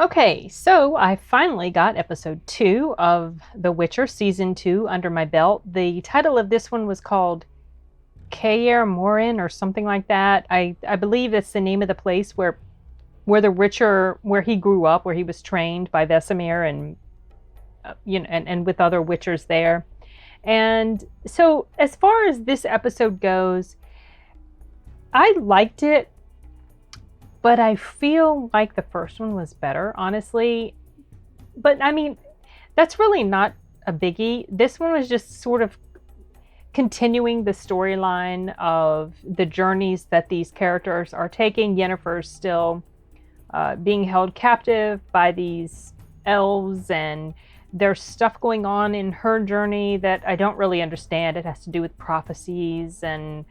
Okay, so I finally got episode 2 of The Witcher season 2 under my belt. The title of this one was called Kaer Morhen or something like that. I believe it's the name of the place where the Witcher, where he grew up, where he was trained by Vesemir and and with other Witchers there. And so as far as this episode goes, I liked it, but I feel like the first one was better, honestly. But I mean, that's really not a biggie. This one was just sort of continuing the storyline of the journeys that these characters are taking. Yennefer's still being held captive by these elves, and there's stuff going on in her journey that I don't really understand. It has to do with prophecies and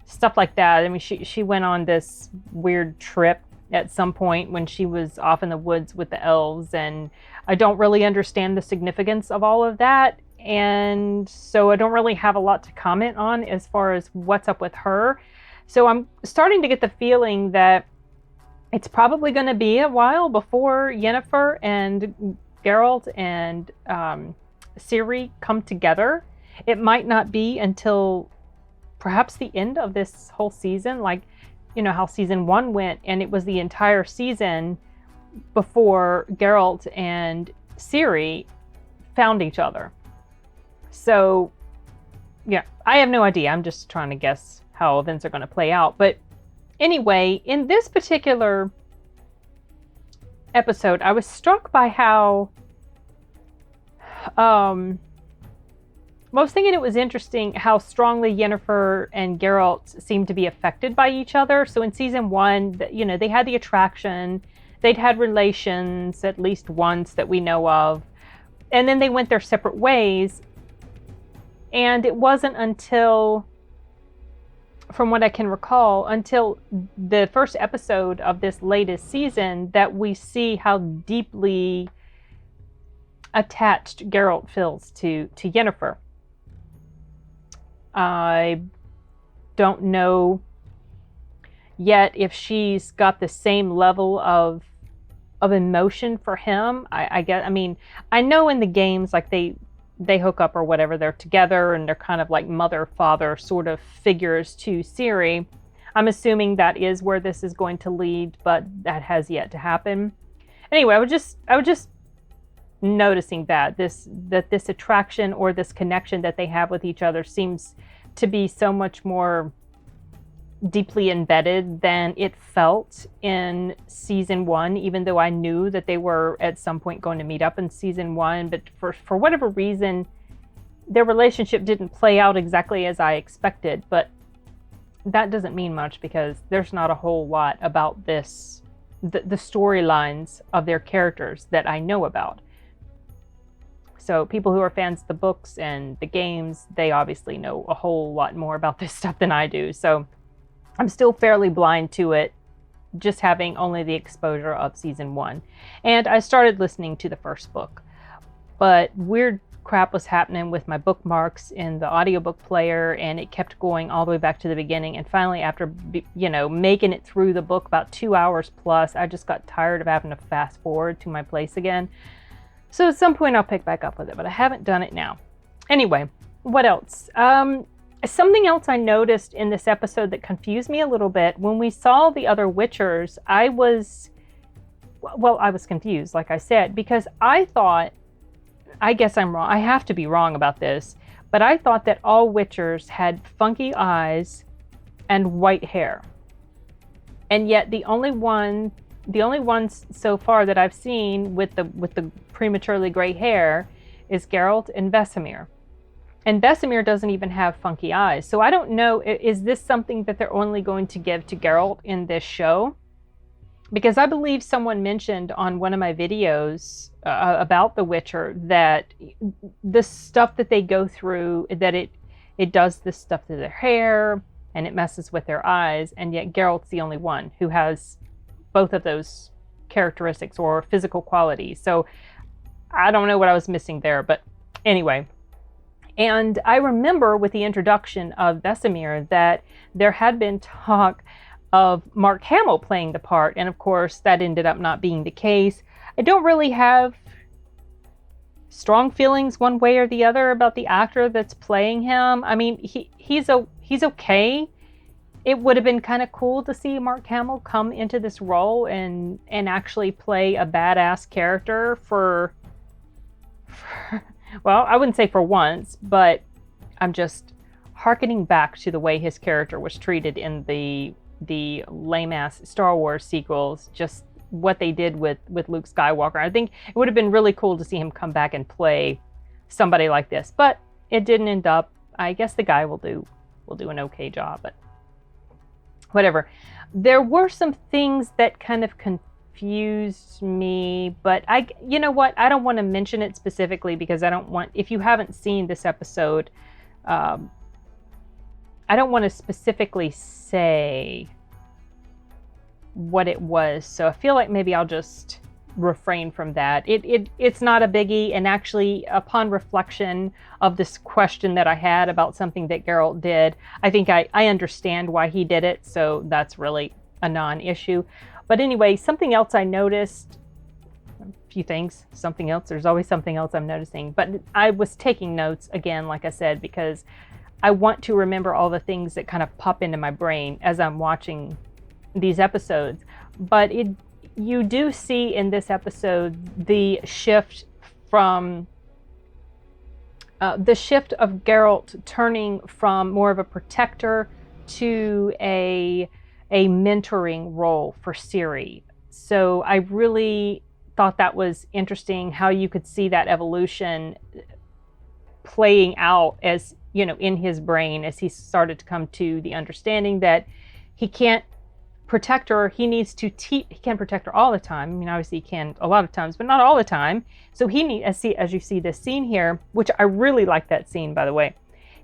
stuff like that. I mean, she went on this weird trip at some point when she was off in the woods with the elves, and I don't really understand the significance of all of that. And so I don't really have a lot to comment on as far as what's up with her. So I'm starting to get the feeling that it's probably going to be a while before Yennefer and Geralt and Ciri come together. It might not be until perhaps the end of this whole season, like, you know, how season 1 went, and it was the entire season before Geralt and Ciri found each other. So, yeah, I have no idea. I'm just trying to guess how events are going to play out. But anyway, in this particular episode, I was struck by how I was thinking it was interesting how strongly Yennefer and Geralt seemed to be affected by each other. So in season 1, you know, they had the attraction, they'd had relations at least once that we know of, and then they went their separate ways. And it wasn't until, from what I can recall, until the first episode of this latest season that we see how deeply attached Geralt feels to Yennefer. I don't know yet if she's got the same level of emotion for him. I mean, I know in the games, like they hook up or whatever, they're together and they're kind of like mother-father sort of figures to Ciri. I'm assuming that is where this is going to lead, but that has yet to happen. Anyway, I was just noticing that this attraction or this connection that they have with each other seems to be so much more deeply embedded than it felt in season 1, even though I knew that they were at some point going to meet up in season 1. But for whatever reason, their relationship didn't play out exactly as I expected. But that doesn't mean much because there's not a whole lot about this, the storylines of their characters that I know about. So people who are fans of the books and the games, they obviously know a whole lot more about this stuff than I do. So I'm still fairly blind to it, just having only the exposure of season 1. And I started listening to the first book, but weird crap was happening with my bookmarks in the audiobook player, and it kept going all the way back to the beginning. And finally, after, making it through the book about 2 hours plus, I just got tired of having to fast forward to my place again. So at some point I'll pick back up with it, but I haven't done it now. Anyway, what else? Something else I noticed in this episode that confused me a little bit. When we saw the other Witchers, I was confused, like I said, because I thought, I guess I'm wrong, I have to be wrong about this, but I thought that all Witchers had funky eyes and white hair. And yet the only ones so far that I've seen with the prematurely gray hair is Geralt and Vesemir. And Vesemir doesn't even have funky eyes. So I don't know, is this something that they're only going to give to Geralt in this show? Because I believe someone mentioned on one of my videos about The Witcher that the stuff that they go through, that it does this stuff to their hair and it messes with their eyes, and yet Geralt's the only one who has both of those characteristics or physical qualities. So I don't know what I was missing there, but anyway. And I remember with the introduction of Vesemir that there had been talk of Mark Hamill playing the part, and of course that ended up not being the case. I don't really have strong feelings one way or the other about the actor that's playing him. I mean, he's okay. It would have been kind of cool to see Mark Hamill come into this role and actually play a badass character for well, I wouldn't say for once, but I'm just hearkening back to the way his character was treated in the lame-ass Star Wars sequels, just what they did with Luke Skywalker. I think it would have been really cool to see him come back and play somebody like this, but it didn't end up. I guess the guy will do an okay job, but whatever. There were some things that kind of confused me, but you know what? I don't want to mention it specifically because I don't want, if you haven't seen this episode, I don't want to specifically say what it was. So I feel like maybe I'll just refrain from that. It's not a biggie, and actually, upon reflection of this question that I had about something that Geralt did, I think I understand why he did it, so that's really a non-issue. But anyway, something else I noticed, a few things, something else, there's always something else I'm noticing, but I was taking notes again, like I said, because I want to remember all the things that kind of pop into my brain as I'm watching these episodes. But you do see in this episode the shift from the shift of Geralt turning from more of a protector to a mentoring role for Ciri. So I really thought that was interesting, how you could see that evolution playing out, as you know, in his brain, as he started to come to the understanding that he can't protect her. He needs to teach. He can't protect her all the time. I mean, obviously he can a lot of times, but not all the time. So he needs, as you see this scene here, which I really like that scene, by the way,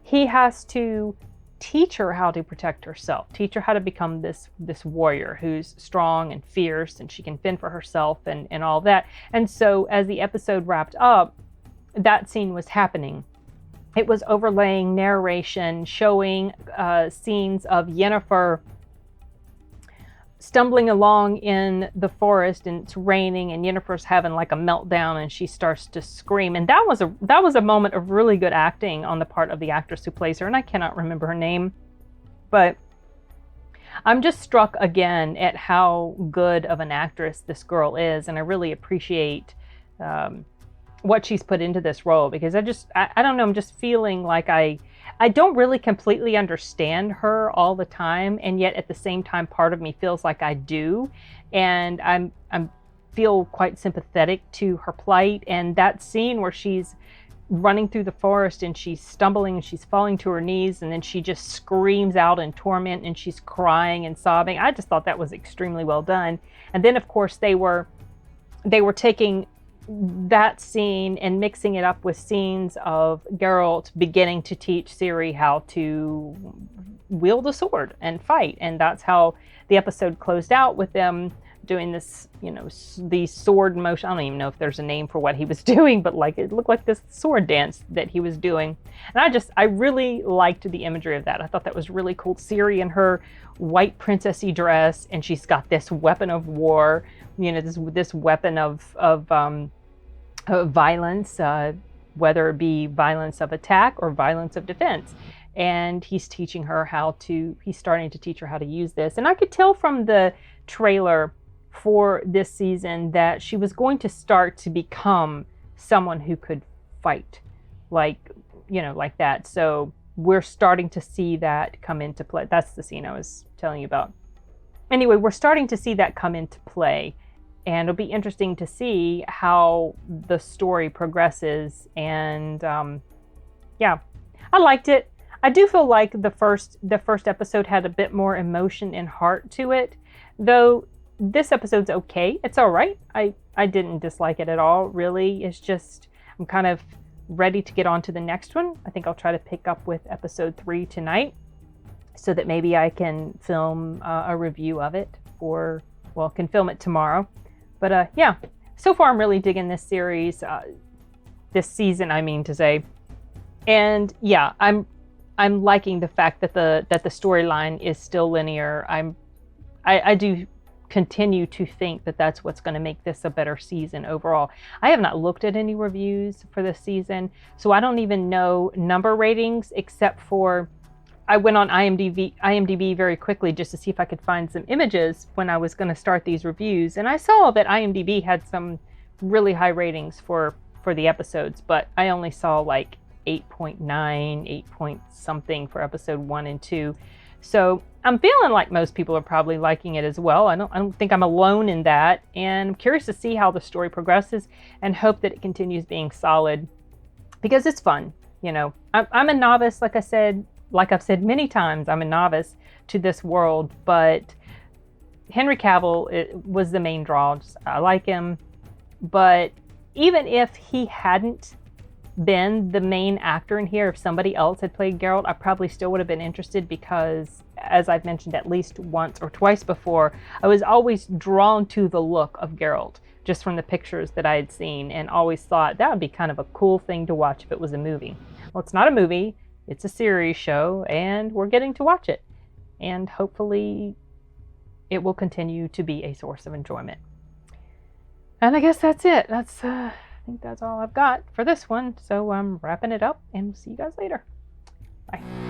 he has to teach her how to protect herself, teach her how to become this warrior who's strong and fierce, and she can fend for herself and all that. And so as the episode wrapped up, that scene was happening. It was overlaying narration, showing scenes of Yennefer stumbling along in the forest, and it's raining, and Yennefer's having like a meltdown, and she starts to scream. And that was a moment of really good acting on the part of the actress who plays her, and I cannot remember her name, but I'm just struck again at how good of an actress this girl is, and I really appreciate what she's put into this role, because I don't know, I'm just feeling like I don't really completely understand her all the time, and yet at the same time, part of me feels like I do, and I'm feel quite sympathetic to her plight. And that scene where she's running through the forest and she's stumbling and she's falling to her knees, and then she just screams out in torment and she's crying and sobbing. I just thought that was extremely well done. And then of course they were taking that scene and mixing it up with scenes of Geralt beginning to teach Ciri how to wield a sword and fight. And that's how the episode closed out, with them doing this, you know, the sword motion. I don't even know if there's a name for what he was doing, but like it looked like this sword dance that he was doing. And I really liked the imagery of that. I thought that was really cool. Ciri in her white princessy dress, and she's got this weapon of war, you know, this weapon of violence, whether it be violence of attack or violence of defense. And he's starting to teach her how to use this. And I could tell from the trailer for this season that she was going to start to become someone who could fight, like, you know, like that. So we're starting to see that come into play. That's the scene I was telling you about. Anyway, we're starting to see that come into play, and it'll be interesting to see how the story progresses. And yeah, I liked it. I do feel like the first episode had a bit more emotion and heart to it, though this episode's okay. It's all right. I didn't dislike it at all, really. It's just I'm kind of ready to get on to the next one. I think I'll try to pick up with episode 3 tonight, so that maybe I can film a review of it, can film it tomorrow. But yeah, so far I'm really digging this series, this season, I mean to say. And yeah, I'm liking the fact that the storyline is still linear. I do continue to think that that's what's going to make this a better season overall. I have not looked at any reviews for this season, so I don't even know number ratings, except for I went on IMDb very quickly just to see if I could find some images when I was going to start these reviews, and I saw that IMDb had some really high ratings for the episodes, but I only saw like 8.9, 8 point something for episode 1 and 2. So I'm feeling like most people are probably liking it as well. I don't think I'm alone in that, and I'm curious to see how the story progresses and hope that it continues being solid, because it's fun. You know, I'm a novice, like I've said many times, I'm a novice to this world, but Henry Cavill was the main draw. I like him, but even if he hadn't been the main actor in here, if somebody else had played Geralt, I probably still would have been interested, because, as I've mentioned at least once or twice before, I was always drawn to the look of Geralt just from the pictures that I had seen, and always thought that would be kind of a cool thing to watch if it was a movie. Well, it's not a movie, it's a series show, and we're getting to watch it, and hopefully it will continue to be a source of enjoyment. And I guess that's it. I think that's all I've got for this one. So I'm wrapping it up, and we'll see you guys later. Bye.